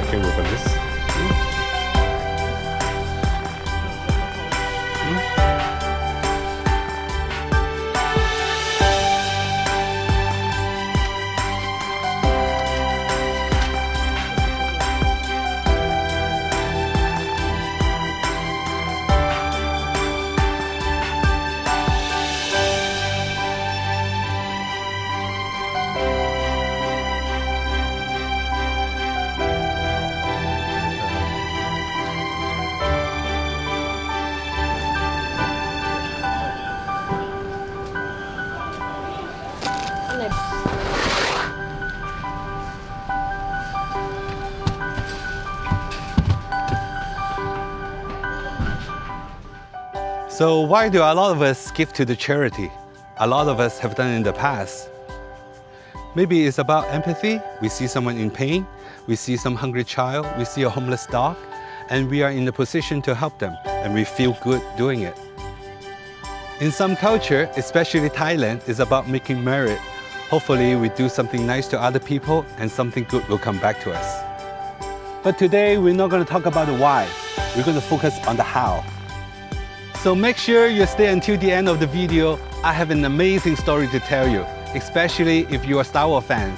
okay with this. So why do a lot of us give to the charity? A lot of us have done it in the past. Maybe it's about empathy. We see someone in pain, we see some hungry child, we see a homeless dog, and we are in a position to help them, and we feel good doing it. In some culture, especially Thailand, it's about making merit. Hopefully we do something nice to other people and something good will come back to us. But today we're not going to talk about the why, we're going to focus on the how. So make sure you stay until the end of the video. I have an amazing story to tell you, especially if you are Star Wars fans.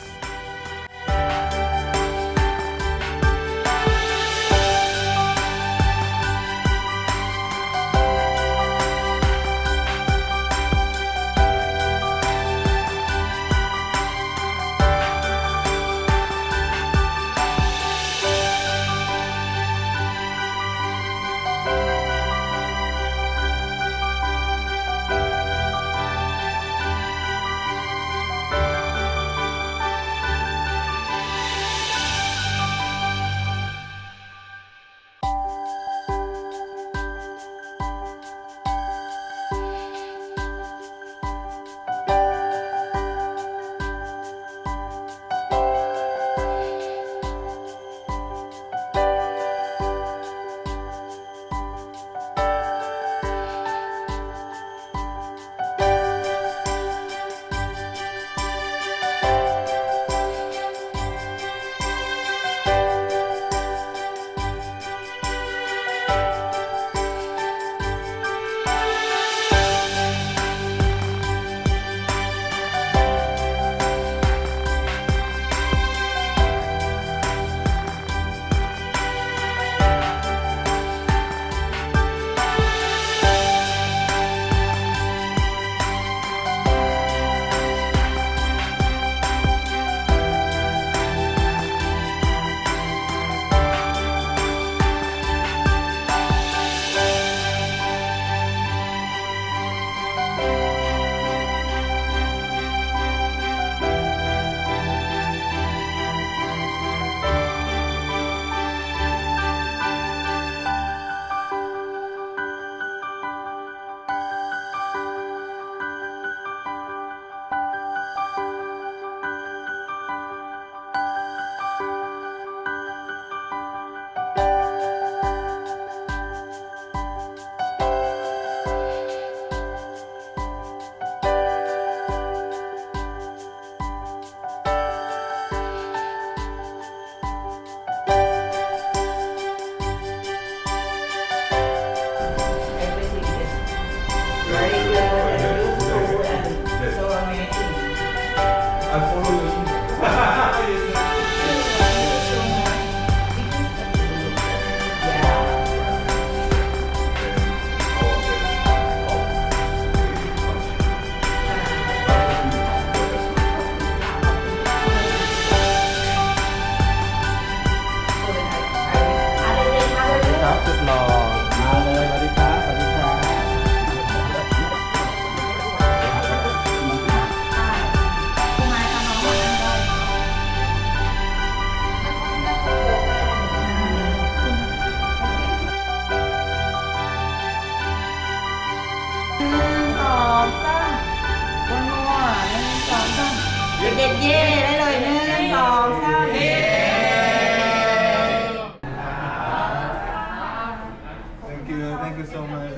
Thank you so much.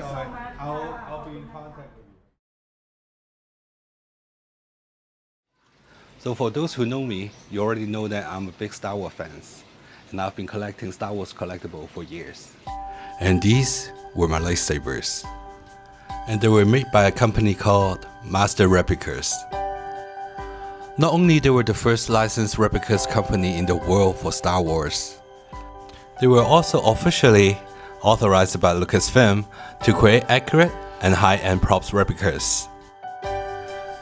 I'll be in contact with you. So for those who know me, you already know that I'm a big Star Wars fan. and I've been collecting Star Wars collectibles for years. And these were my lightsabers. And they were made by a company called Master Replicas. Not only they were the first licensed replicas company in the world for Star Wars, they were also officially authorized by Lucasfilm to create accurate and high-end props replicas.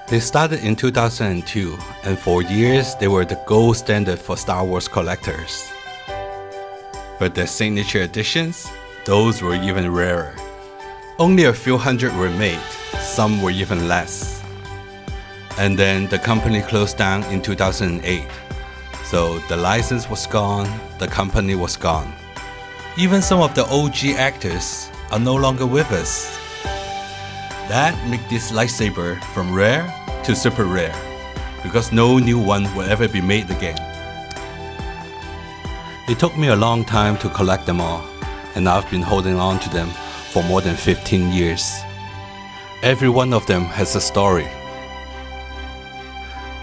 They started in 2002, and for years they were the gold standard for Star Wars collectors. But their signature editions, those were even rarer. Only a few hundred were made, some were even less. And then the company closed down in 2008. So the license was gone, the company was gone. Even some of the OG actors are no longer with us. That made this lightsaber from rare to super rare, because no new one will ever be made again. It took me a long time to collect them all, and I've been holding on to them for more than 15 years. Every one of them has a story.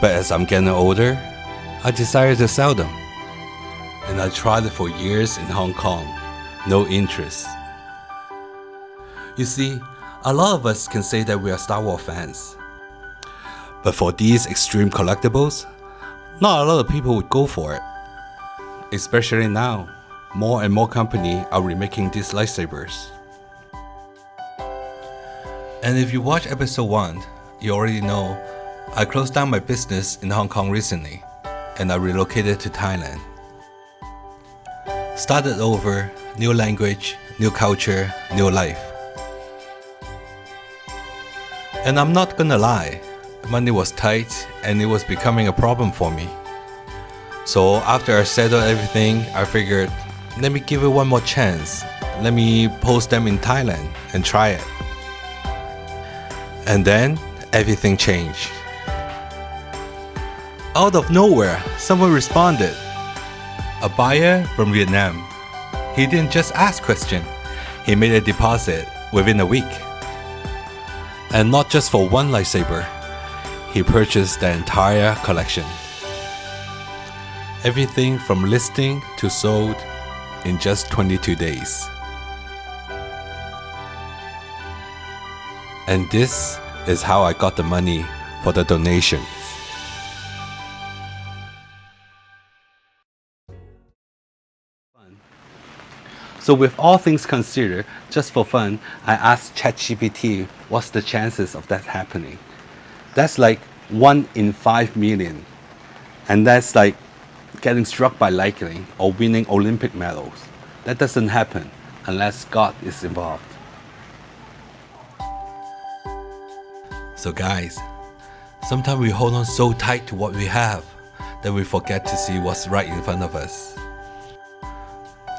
But as I'm getting older, I decided to sell them. And I tried it for years in Hong Kong. No interest. You see, a lot of us can say that we are Star Wars fans. But for these extreme collectibles, not a lot of people would go for it. Especially now, more and more companies are remaking these lightsabers. And if you watch episode 1, you already know I closed down my business in Hong Kong recently, and I relocated to Thailand. Started over, new language, new culture, new life. And I'm not gonna lie, money was tight and it was becoming a problem for me. So after I settled everything, I figured, let me give it one more chance. Let me post them in Thailand and try it. And then everything changed. Out of nowhere, someone responded. A buyer from Vietnam. He didn't just ask questions, he made a deposit within a week. And not just for one lightsaber, he purchased the entire collection. Everything from listing to sold in just 22 days. And this is how I got the money for the donation. So with all things considered, just for fun, I asked ChatGPT what's the chances of that happening. That's like 1 in 5 million. And that's like getting struck by lightning or winning Olympic medals. That doesn't happen unless God is involved. So guys, sometimes we hold on so tight to what we have that we forget to see what's right in front of us.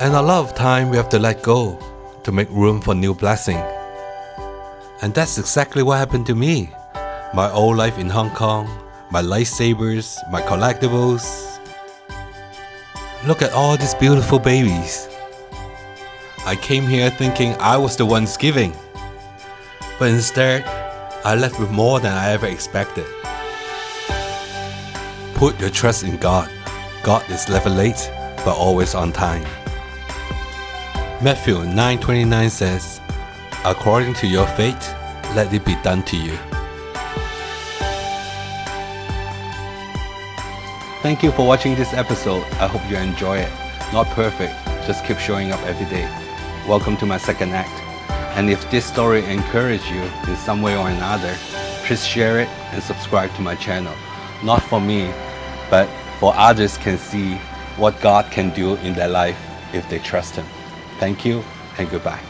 And a lot of time we have to let go to make room for new blessing. And that's exactly what happened to me. My old life in Hong Kong, my lightsabers, my collectibles. Look at all these beautiful babies. I came here thinking I was the ones giving. But instead, I left with more than I ever expected. Put your trust in God. God is never late, but always on time. Matthew 9:29 says, according to your faith, let it be done to you. Thank you for watching this episode. I hope you enjoy it. Not perfect, just keep showing up every day. Welcome to my second act. And if this story encouraged you in some way or another, please share it and subscribe to my channel. Not for me, but for others can see what God can do in their life if they trust Him. Thank you and goodbye.